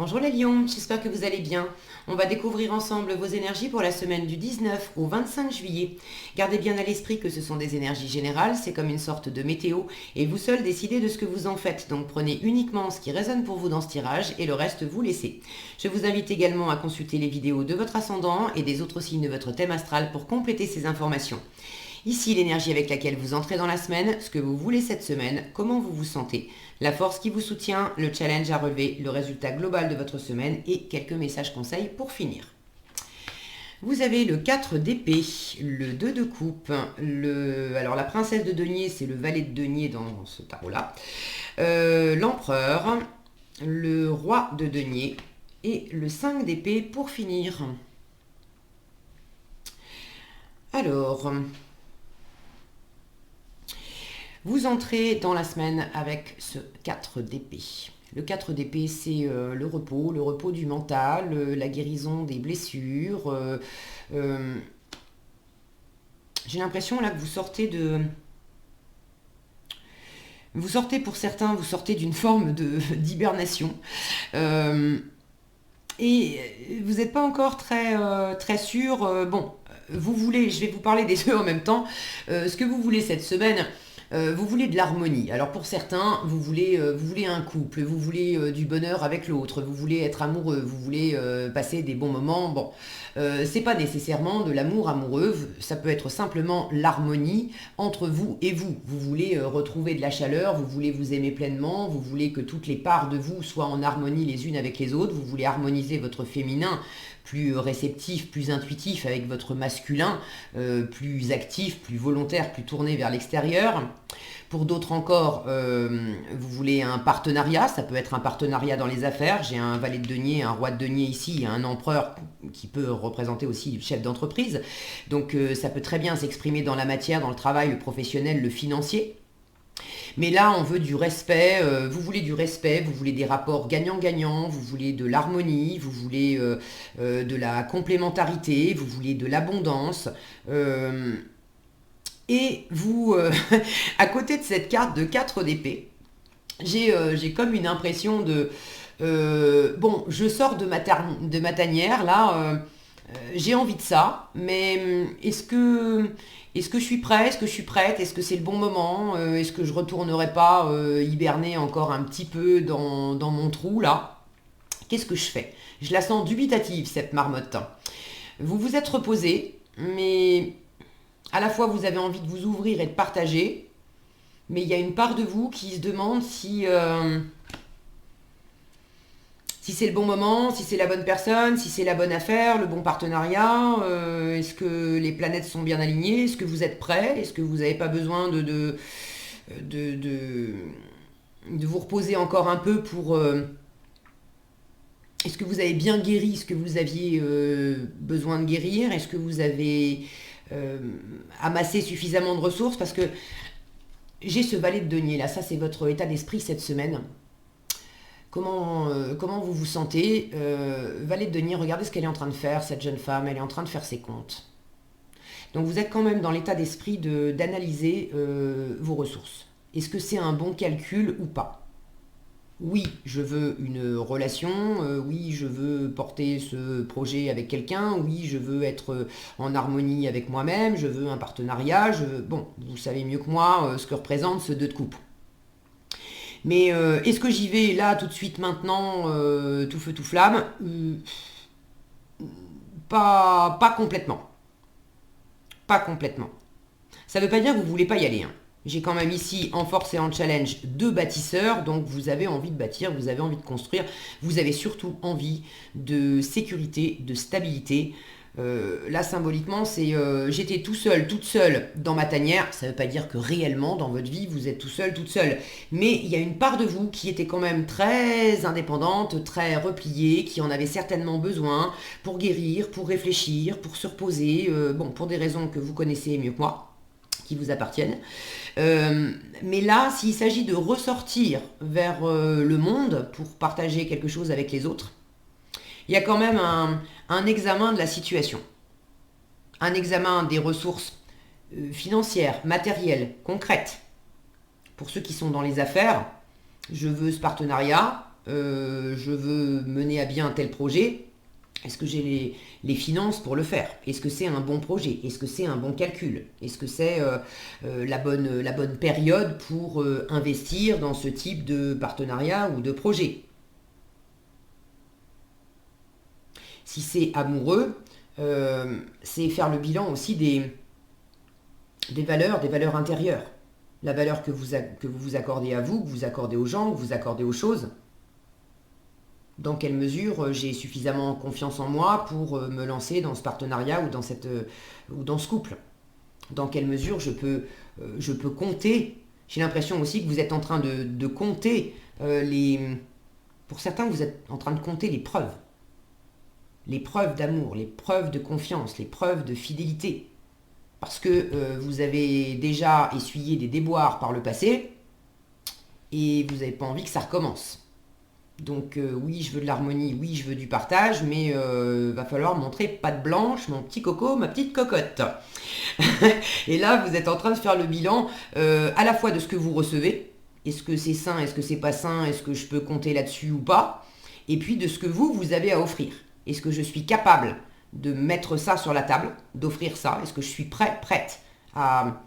Bonjour les lions, j'espère que vous allez bien. On va découvrir ensemble vos énergies pour la semaine du 19 au 25 juillet. Gardez bien à l'esprit que ce sont des énergies générales, c'est comme une sorte de météo, et vous seuls décidez de ce que vous en faites. Donc prenez uniquement ce qui résonne pour vous dans ce tirage et le reste vous laissez. Je vous invite également à consulter les vidéos de votre ascendant et des autres signes de votre thème astral pour compléter ces informations. Ici, l'énergie avec laquelle vous entrez dans la semaine, ce que vous voulez cette semaine, comment vous vous sentez, la force qui vous soutient, le challenge à relever, le résultat global de votre semaine et quelques messages conseils pour finir. Vous avez le 4 d'épée, le 2 de coupe, alors la princesse de denier, c'est le valet de denier dans ce tarot-là, l'empereur, le roi de denier et le 5 d'épée pour finir. Alors, vous entrez dans la semaine avec ce 4 d'épée. Le 4 d'épée, c'est le repos du mental, la guérison des blessures. J'ai l'impression là que vous sortez de... Vous sortez pour certains, vous sortez d'une forme d'hibernation. Et vous n'êtes pas encore très sûr. Bon, vous voulez, je vais vous parler des deux en même temps. Ce que vous voulez cette semaine... vous voulez de l'harmonie. Alors pour certains, vous voulez un couple, vous voulez du bonheur avec l'autre, vous voulez être amoureux, vous voulez passer des bons moments. Bon, c'est pas nécessairement de l'amour amoureux, ça peut être simplement l'harmonie entre vous et vous. Vous voulez retrouver de la chaleur, vous voulez vous aimer pleinement, vous voulez que toutes les parts de vous soient en harmonie les unes avec les autres, vous voulez harmoniser votre féminin, plus réceptif, plus intuitif avec votre masculin, plus actif, plus volontaire, plus tourné vers l'extérieur. Pour d'autres encore, vous voulez un partenariat, ça peut être un partenariat dans les affaires. J'ai un valet de denier, un roi de denier ici, un empereur qui peut représenter aussi le chef d'entreprise. Donc ça peut très bien s'exprimer dans la matière, dans le travail, le professionnel, le financier. Mais là, on veut du respect, vous voulez du respect, vous voulez des rapports gagnant-gagnant, vous voulez de l'harmonie, vous voulez de la complémentarité, vous voulez de l'abondance. Et vous, à côté de cette carte de 4 d'épée, j'ai comme une impression de... bon, je sors de ma tanière, là, j'ai envie de ça, mais est-ce que je suis prêt? Est-ce que je suis prête? Est-ce que c'est le bon moment? Est-ce que je retournerai pas hiberner encore un petit peu dans mon trou, là? Qu'est-ce que je fais? Je la sens dubitative, cette marmotte. Vous vous êtes reposé, mais à la fois vous avez envie de vous ouvrir et de partager, mais il y a une part de vous qui se demande si c'est le bon moment, si c'est la bonne personne, si c'est la bonne affaire, le bon partenariat, est-ce que les planètes sont bien alignées, est-ce que vous êtes prêts, est-ce que vous n'avez pas besoin de vous reposer encore un peu pour... est-ce que vous avez bien guéri ce que vous aviez besoin de guérir? Est-ce que vous avez amassé suffisamment de ressources? Parce que j'ai ce valet de denier là, ça c'est votre état d'esprit cette semaine. Comment vous vous sentez? Valet de denier, regardez ce qu'elle est en train de faire, cette jeune femme, elle est en train de faire ses comptes. Donc vous êtes quand même dans l'état d'esprit d'analyser vos ressources. Est-ce que c'est un bon calcul ou pas? Oui, je veux une relation, oui, je veux porter ce projet avec quelqu'un, oui, je veux être en harmonie avec moi-même, je veux un partenariat, bon, vous savez mieux que moi ce que représente ce 2 de coupe. Mais est-ce que j'y vais là, tout de suite, maintenant, tout feu, tout flamme? Pas complètement. Pas complètement. Ça ne veut pas dire que vous ne voulez pas y aller. Hein. J'ai quand même ici, en force et en challenge, 2 bâtisseurs. Donc vous avez envie de bâtir, vous avez envie de construire. Vous avez surtout envie de sécurité, de stabilité. Là, symboliquement, c'est j'étais tout seul, toute seule dans ma tanière. Ça ne veut pas dire que réellement, dans votre vie, vous êtes tout seul, toute seule. Mais il y a une part de vous qui était quand même très indépendante, très repliée, qui en avait certainement besoin pour guérir, pour réfléchir, pour se reposer. Bon, pour des raisons que vous connaissez mieux que moi, qui vous appartiennent. Mais là, s'il s'agit de ressortir vers le monde pour partager quelque chose avec les autres, il y a quand même un examen de la situation, un examen des ressources financières, matérielles, concrètes. Pour ceux qui sont dans les affaires, je veux ce partenariat, je veux mener à bien un tel projet. Est-ce que j'ai les finances pour le faire? Est-ce que c'est un bon projet? Est-ce que c'est un bon calcul? Est-ce que c'est la bonne période pour investir dans ce type de partenariat ou de projet? Si c'est amoureux, c'est faire le bilan aussi des valeurs intérieures. La valeur que vous vous accordez à vous, que vous accordez aux gens, que vous accordez aux choses. Dans quelle mesure j'ai suffisamment confiance en moi pour me lancer dans ce partenariat ou dans ce couple? Dans quelle mesure je peux compter? J'ai l'impression aussi que vous êtes en train de compter Pour certains, vous êtes en train de compter les preuves. Les preuves d'amour, les preuves de confiance, les preuves de fidélité. Parce que vous avez déjà essuyé des déboires par le passé et vous n'avez pas envie que ça recommence. Donc oui, je veux de l'harmonie, oui, je veux du partage, mais va falloir montrer patte blanche, mon petit coco, ma petite cocotte. Et là, vous êtes en train de faire le bilan à la fois de ce que vous recevez. Est-ce que c'est sain, est-ce que c'est pas sain, est-ce que je peux compter là-dessus ou pas? Et puis de ce que vous avez à offrir. Est-ce que je suis capable de mettre ça sur la table, d'offrir ça? Est-ce que je suis prête à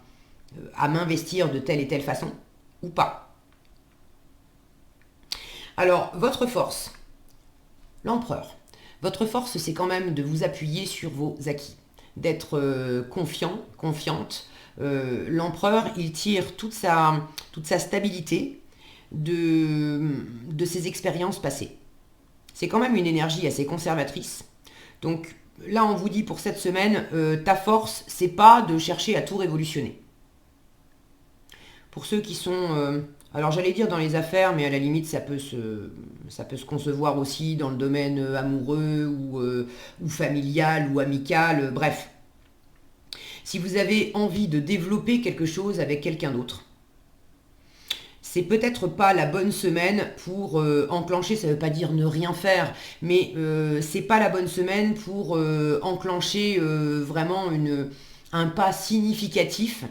m'investir de telle et telle façon ou pas? Alors, votre force, l'empereur, votre force, c'est quand même de vous appuyer sur vos acquis, d'être confiant, confiante. L'empereur, il tire toute sa stabilité de ses expériences passées. C'est quand même une énergie assez conservatrice. Donc là, on vous dit pour cette semaine, ta force, c'est pas de chercher à tout révolutionner. Pour ceux qui sont... alors j'allais dire dans les affaires, mais à la limite ça peut se concevoir aussi dans le domaine amoureux ou familial ou amical, bref. Si vous avez envie de développer quelque chose avec quelqu'un d'autre, c'est peut-être pas la bonne semaine pour enclencher, ça veut pas dire ne rien faire, mais c'est pas la bonne semaine pour enclencher vraiment un pas significatif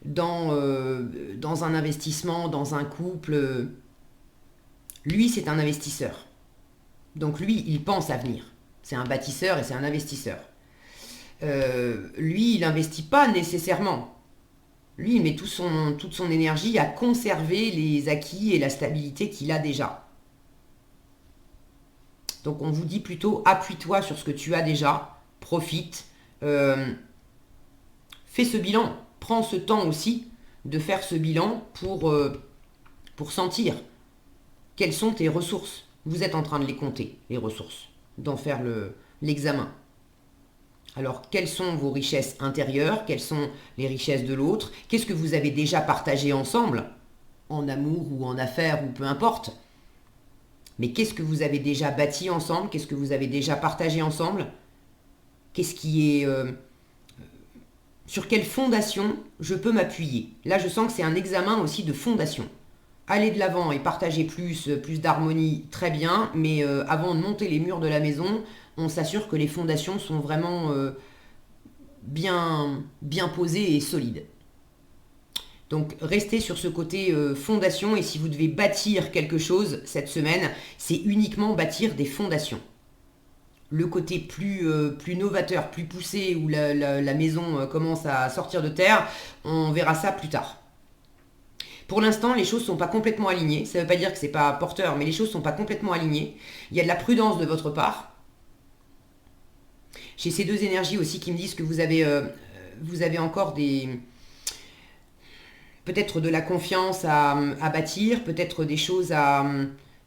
dans un investissement, dans un couple. Lui, c'est un investisseur. Donc lui, il pense à venir. C'est un bâtisseur et c'est un investisseur. Lui, il n'investit pas nécessairement. Lui, il met toute son énergie à conserver les acquis et la stabilité qu'il a déjà. Donc on vous dit plutôt, appuie-toi sur ce que tu as déjà, profite, fais ce bilan. Prends ce temps aussi de faire ce bilan pour sentir quelles sont tes ressources. Vous êtes en train de les compter, les ressources, d'en faire l'examen. Alors, quelles sont vos richesses intérieures? Quelles sont les richesses de l'autre? Qu'est-ce que vous avez déjà partagé ensemble? En amour ou en affaires ou peu importe. Mais qu'est-ce que vous avez déjà bâti ensemble? Qu'est-ce que vous avez déjà partagé ensemble? Qu'est-ce qui est... sur quelle fondation je peux m'appuyer? Là, je sens que c'est un examen aussi de fondation. Aller de l'avant et partager plus d'harmonie, très bien, mais avant de monter les murs de la maison, on s'assure que les fondations sont vraiment bien posées et solides. Donc, restez sur ce côté fondation, et si vous devez bâtir quelque chose cette semaine, c'est uniquement bâtir des fondations. Le côté plus novateur, plus poussé, où la maison commence à sortir de terre, on verra ça plus tard. Pour l'instant, les choses ne sont pas complètement alignées. Ça ne veut pas dire que ce n'est pas porteur, mais les choses ne sont pas complètement alignées. Il y a de la prudence de votre part. J'ai ces deux énergies aussi qui me disent que vous avez encore peut-être de la confiance à bâtir, peut-être des choses à...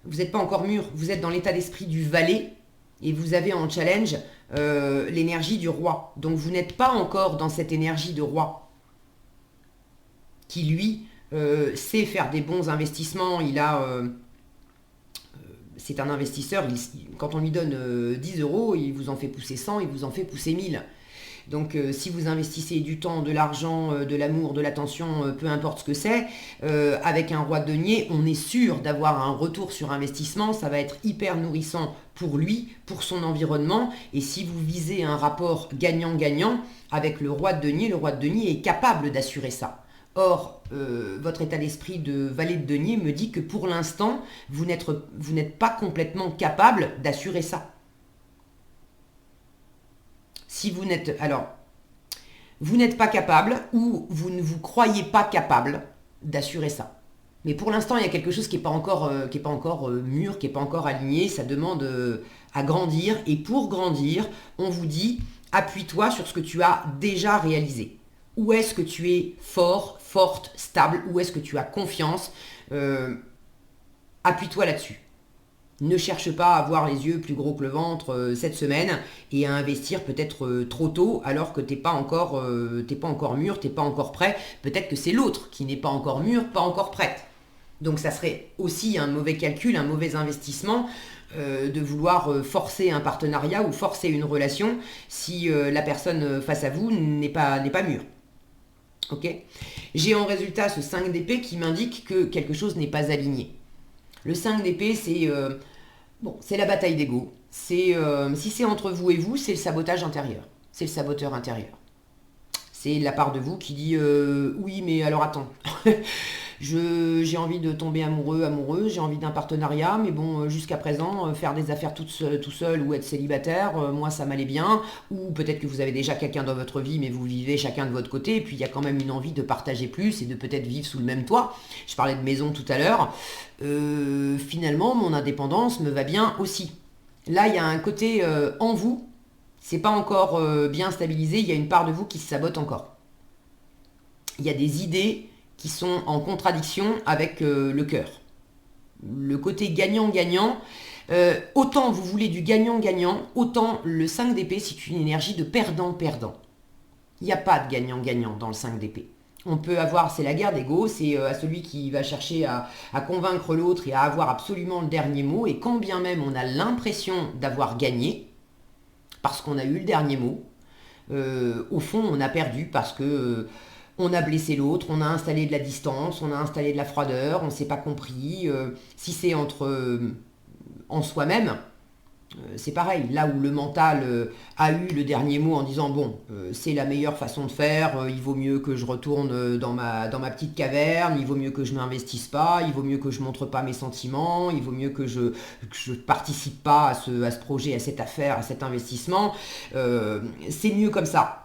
Vous n'êtes pas encore mûr, vous êtes dans l'état d'esprit du valet, et vous avez en challenge l'énergie du roi. Donc vous n'êtes pas encore dans cette énergie de roi, qui lui sait faire des bons investissements. C'est un investisseur, quand on lui donne 10 euros, il vous en fait pousser 100, il vous en fait pousser 1000. Donc si vous investissez du temps, de l'argent, de l'amour, de l'attention, peu importe ce que c'est, avec un roi de denier, on est sûr d'avoir un retour sur investissement. Ça va être hyper nourrissant pour lui, pour son environnement. Et si vous visez un rapport gagnant-gagnant avec le roi de denier est capable d'assurer ça. Or, votre état d'esprit de valet de denier me dit que pour l'instant, vous n'êtes pas complètement capable d'assurer ça. Si vous n'êtes... Alors, vous n'êtes pas capable ou vous ne vous croyez pas capable d'assurer ça. Mais pour l'instant, il y a quelque chose qui n'est pas encore, mûr, qui n'est pas encore aligné. Ça demande à grandir. Et pour grandir, on vous dit, appuie-toi sur ce que tu as déjà réalisé. Où est-ce que tu es fort, forte, stable? Où est-ce que tu as confiance? Appuie-toi là-dessus. Ne cherche pas à avoir les yeux plus gros que le ventre cette semaine et à investir peut-être trop tôt alors que t'es pas encore mûr, t'es pas encore prêt. Peut-être que c'est l'autre qui n'est pas encore mûr, pas encore prête. Donc ça serait aussi un mauvais calcul, un mauvais investissement de vouloir forcer un partenariat ou forcer une relation si la personne face à vous n'est pas mûre. Ok? J'ai en résultat ce 5 d'épée qui m'indique que quelque chose n'est pas aligné. Le 5 d'épée, c'est la bataille d'ego. Si c'est entre vous et vous, c'est le sabotage intérieur. C'est le saboteur intérieur. C'est la part de vous qui dit oui, mais alors attends. J'ai envie de tomber amoureuse, j'ai envie d'un partenariat, mais bon, jusqu'à présent, faire des affaires tout seul ou être célibataire, moi ça m'allait bien. Ou peut-être que vous avez déjà quelqu'un dans votre vie, mais vous vivez chacun de votre côté, et puis il y a quand même une envie de partager plus et de peut-être vivre sous le même toit. Je parlais de maison tout à l'heure. Finalement, mon indépendance me va bien aussi. Là, il y a un côté en vous, c'est pas encore bien stabilisé, il y a une part de vous qui se sabote encore. Il y a des idées qui sont en contradiction avec le cœur. Le côté gagnant-gagnant, autant vous voulez du gagnant-gagnant, autant le 5 d'épée, c'est une énergie de perdant-perdant. Il n'y a pas de gagnant-gagnant dans le 5 d'épée. On peut avoir, c'est la guerre d'ego, c'est à celui qui va chercher à convaincre l'autre et à avoir absolument le dernier mot, et quand bien même on a l'impression d'avoir gagné, parce qu'on a eu le dernier mot, au fond on a perdu parce que on a blessé l'autre, on a installé de la distance, on a installé de la froideur, on ne s'est pas compris. Si c'est en soi-même, c'est pareil. Là où le mental a eu le dernier mot en disant bon, c'est la meilleure façon de faire, il vaut mieux que je retourne dans ma petite caverne, il vaut mieux que je m'investisse pas, il vaut mieux que je montre pas mes sentiments, il vaut mieux que je participe pas à ce projet, à cette affaire, à cet investissement. C'est mieux comme ça.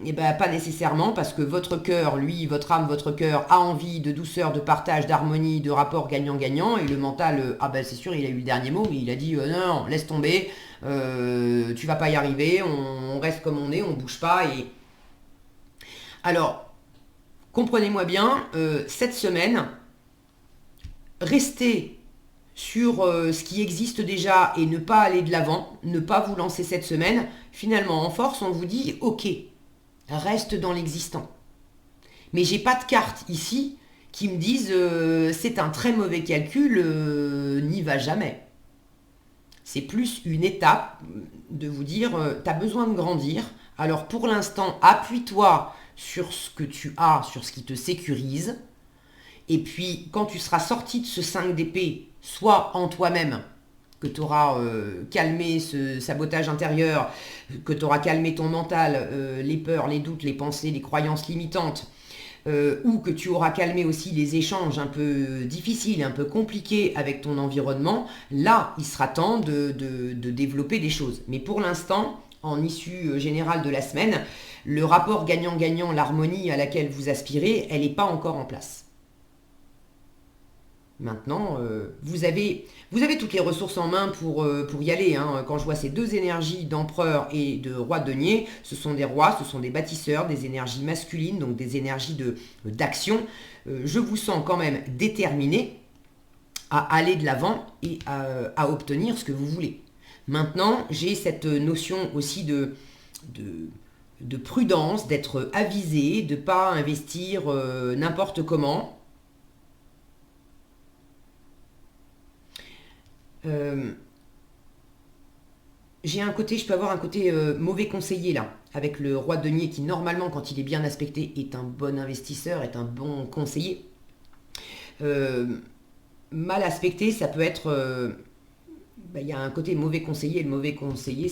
Eh bien, pas nécessairement, parce que votre cœur, lui, votre âme, votre cœur a envie de douceur, de partage, d'harmonie, de rapport gagnant-gagnant, et le mental, c'est sûr, il a eu le dernier mot, mais il a dit non, laisse tomber, tu vas pas y arriver, on reste comme on est, on bouge pas. Et alors, comprenez-moi bien, cette semaine, restez sur ce qui existe déjà et ne pas aller de l'avant, ne pas vous lancer cette semaine. Finalement, en force, on vous dit ok. Reste dans l'existant. Mais j'ai pas de carte ici qui me disent c'est un très mauvais calcul, n'y va jamais. C'est plus une étape de vous dire tu as besoin de grandir. Alors pour l'instant, appuie-toi sur ce que tu as, sur ce qui te sécurise. Et puis quand tu seras sorti de ce 5 d'épée, soit en toi-même, que tu auras calmé ce sabotage intérieur, que tu auras calmé ton mental, les peurs, les doutes, les pensées, les croyances limitantes, ou que tu auras calmé aussi les échanges un peu difficiles, un peu compliqués avec ton environnement, là, il sera temps de développer des choses. Mais pour l'instant, en issue générale de la semaine, le rapport gagnant-gagnant, l'harmonie à laquelle vous aspirez, elle n'est pas encore en place. Maintenant, vous avez toutes les ressources en main pour y aller. Hein. Quand je vois ces deux énergies d'empereur et de roi de denier, ce sont des rois, ce sont des bâtisseurs, des énergies masculines, donc des énergies d'action. Je vous sens quand même déterminé à aller de l'avant et à obtenir ce que vous voulez. Maintenant, j'ai cette notion aussi de prudence, d'être avisé, de ne pas investir n'importe comment. Je peux avoir un côté mauvais conseiller là, avec le roi de denier qui normalement quand il est bien aspecté est un bon investisseur, est un bon conseiller. Mal aspecté, ça peut être... Il y a un côté mauvais conseiller, et le mauvais conseiller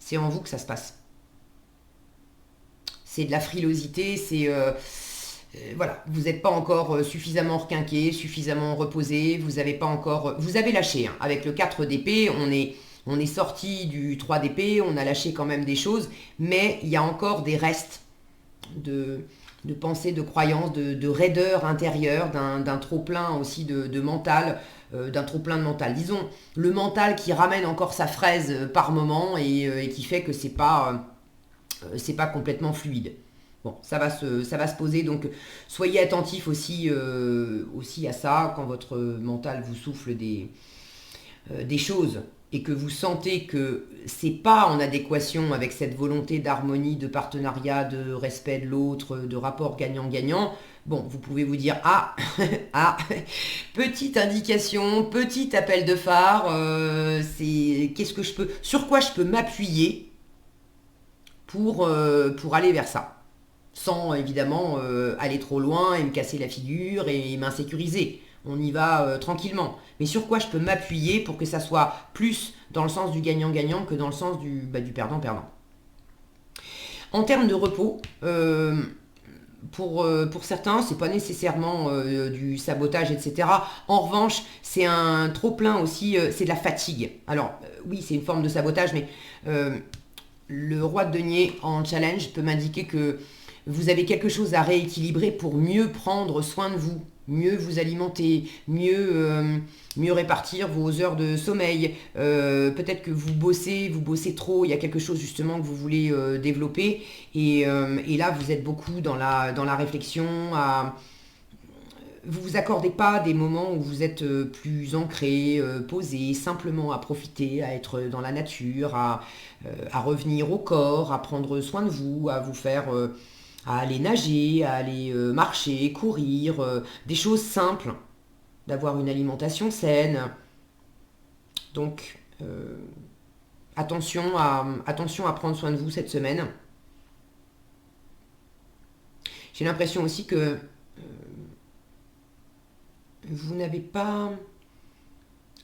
c'est en vous que ça se passe. c'est de la frilosité, c'est... voilà, vous n'êtes pas encore suffisamment requinqué, suffisamment reposé, vous avez pas encore... Vous avez lâché, hein. Avec le 4 d'épée, on est sorti du 3 d'épée, on a lâché quand même des choses, mais il y a encore des restes de pensée, de croyance, de raideur intérieure, d'un trop-plein aussi de mental, d'un trop-plein de mental. Disons, le mental qui ramène encore sa fraise par moment et qui fait que c'est pas complètement fluide. Bon, ça va se poser, donc soyez attentifs aussi, aussi à ça, quand votre mental vous souffle des choses et que vous sentez que c'est pas en adéquation avec cette volonté d'harmonie, de partenariat, de respect de l'autre, de rapport gagnant-gagnant, bon, vous pouvez vous dire ah, ah, petite indication, petit appel de phare, c'est qu'est-ce que je peux, sur quoi je peux m'appuyer pour aller vers ça, sans évidemment aller trop loin et me casser la figure et m'insécuriser. On y va tranquillement. Mais sur quoi je peux m'appuyer pour que ça soit plus dans le sens du gagnant-gagnant que dans le sens du perdant-perdant. En termes de repos, pour certains, c'est pas nécessairement du sabotage, etc. En revanche, c'est un trop-plein aussi, c'est de la fatigue. Alors, oui, c'est une forme de sabotage, mais le roi de denier en challenge peut m'indiquer que vous avez quelque chose à rééquilibrer pour mieux prendre soin de vous, mieux vous alimenter, mieux répartir vos heures de sommeil. Peut-être que vous bossez trop, il y a quelque chose justement que vous voulez développer. Et là, vous êtes beaucoup dans la réflexion. Vous vous accordez pas des moments où vous êtes plus ancré, posé, simplement à profiter, à être dans la nature, à revenir au corps, à prendre soin de vous, à vous faire... à aller nager, à aller marcher, courir, des choses simples, d'avoir une alimentation saine. Donc, attention à prendre soin de vous cette semaine. J'ai l'impression aussi que vous n'avez pas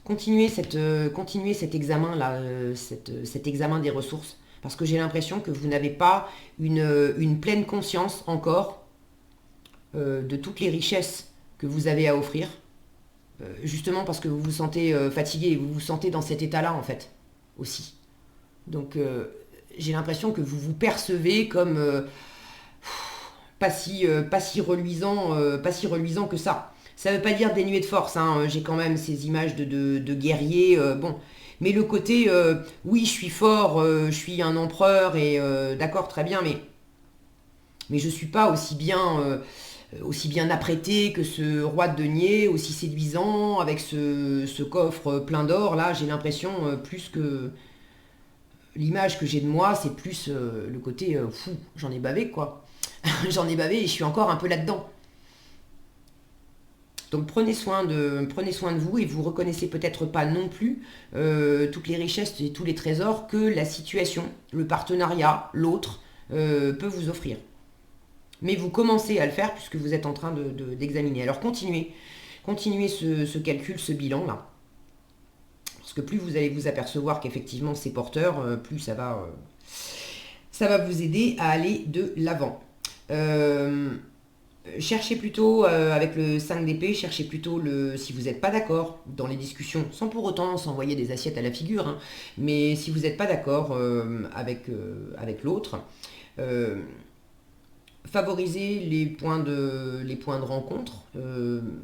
continué cet examen-là, cet examen des ressources. Parce que j'ai l'impression que vous n'avez pas une pleine conscience encore de toutes les richesses que vous avez à offrir. Justement parce que vous vous sentez fatigué et vous vous sentez dans cet état-là, en fait, aussi. Donc, j'ai l'impression que vous vous percevez comme pas si reluisant que ça. Ça ne veut pas dire dénué de force, hein. J'ai quand même ces images de guerriers. Bon. Mais le côté, oui, je suis fort, je suis un empereur, et d'accord, très bien, mais je ne suis pas aussi bien apprêté que ce roi de denier, aussi séduisant, avec ce coffre plein d'or. Là, j'ai l'impression, plus que l'image que j'ai de moi, c'est plus le côté, fou, j'en ai bavé, quoi. J'en ai bavé et je suis encore un peu là-dedans. Donc prenez soin de vous et vous reconnaissez peut-être pas non plus toutes les richesses et tous les trésors que la situation, le partenariat, l'autre peut vous offrir. Mais vous commencez à le faire puisque vous êtes en train d'examiner. Alors continuez ce calcul, ce bilan là. Parce que plus vous allez vous apercevoir qu'effectivement c'est porteur, plus ça va vous aider à aller de l'avant. Cherchez plutôt, avec le 5 d'épée, cherchez plutôt si vous n'êtes pas d'accord dans les discussions, sans pour autant s'envoyer des assiettes à la figure, hein, mais si vous n'êtes pas d'accord avec l'autre, favorisez les points de rencontre,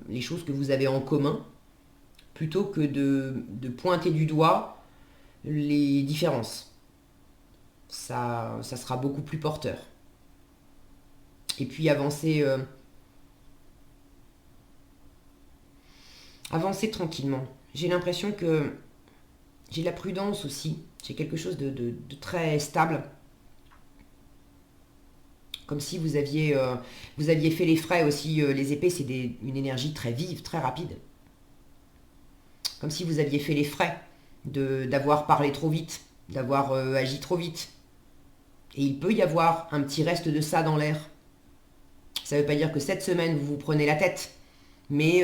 les choses que vous avez en commun, plutôt que de pointer du doigt les différences. Ça sera beaucoup plus porteur. Et puis avancez tranquillement. J'ai l'impression que j'ai la prudence aussi. J'ai quelque chose de très stable. Comme si vous aviez fait les frais aussi. Les épées, c'est une énergie très vive, très rapide. Comme si vous aviez fait les frais d'avoir parlé trop vite, d'avoir agi trop vite. Et il peut y avoir un petit reste de ça dans l'air. Ça ne veut pas dire que cette semaine, vous vous prenez la tête. Mais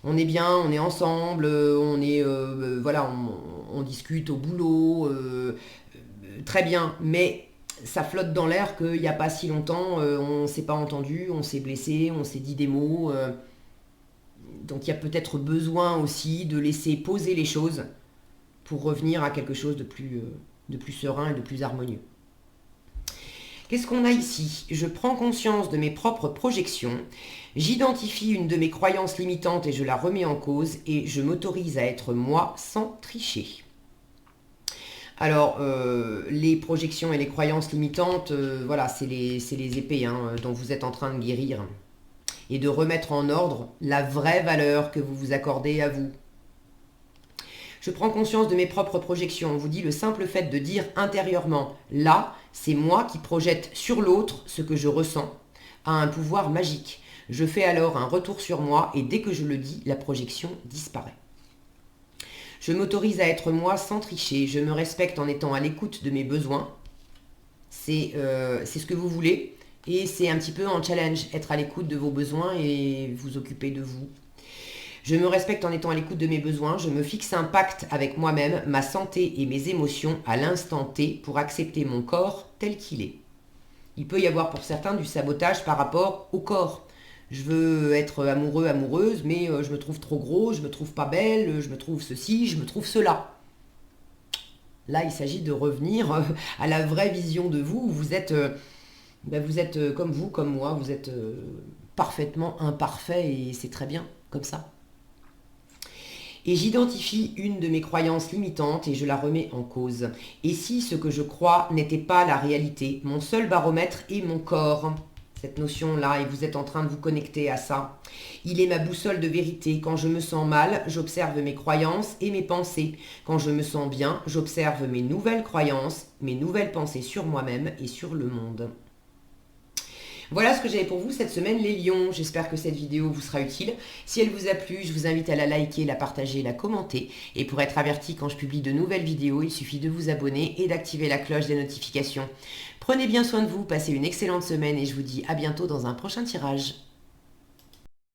on est bien, on est ensemble, voilà, on discute au boulot, très bien. Mais ça flotte dans l'air qu'il n'y a pas si longtemps, on ne s'est pas entendu, on s'est blessé, on s'est dit des mots. Donc il y a peut-être besoin aussi de laisser poser les choses pour revenir à quelque chose de plus serein et de plus harmonieux. Qu'est-ce qu'on a ici? Je prends conscience de mes propres projections, j'identifie une de mes croyances limitantes et je la remets en cause et je m'autorise à être moi sans tricher. Alors, les projections et les croyances limitantes, voilà, c'est les épées dont vous êtes en train de guérir et de remettre en ordre la vraie valeur que vous vous accordez à vous. Je prends conscience de mes propres projections. On vous dit le simple fait de dire intérieurement « là », c'est moi qui projette sur l'autre ce que je ressens, a un pouvoir magique. Je fais alors un retour sur moi et dès que je le dis, la projection disparaît. Je m'autorise à être moi sans tricher. Je me respecte en étant à l'écoute de mes besoins. C'est ce que vous voulez et c'est un petit peu un challenge, être à l'écoute de vos besoins et vous occuper de vous. Je me respecte en étant à l'écoute de mes besoins, je me fixe un pacte avec moi-même, ma santé et mes émotions à l'instant T pour accepter mon corps tel qu'il est. Il peut y avoir pour certains du sabotage par rapport au corps. Je veux être amoureux, amoureuse, mais je me trouve trop gros, je me trouve pas belle, je me trouve ceci, je me trouve cela. Là, il s'agit de revenir à la vraie vision de vous. Vous êtes comme vous, comme moi, vous êtes parfaitement imparfait et c'est très bien comme ça. Et j'identifie une de mes croyances limitantes et je la remets en cause. Et si ce que je crois n'était pas la réalité, mon seul baromètre est mon corps. Cette notion-là, et vous êtes en train de vous connecter à ça. Il est ma boussole de vérité. Quand je me sens mal, j'observe mes croyances et mes pensées. Quand je me sens bien, j'observe mes nouvelles croyances, mes nouvelles pensées sur moi-même et sur le monde. Voilà ce que j'avais pour vous cette semaine les lions, j'espère que cette vidéo vous sera utile. Si elle vous a plu, je vous invite à la liker, la partager, la commenter. Et pour être averti quand je publie de nouvelles vidéos, il suffit de vous abonner et d'activer la cloche des notifications. Prenez bien soin de vous, passez une excellente semaine et je vous dis à bientôt dans un prochain tirage.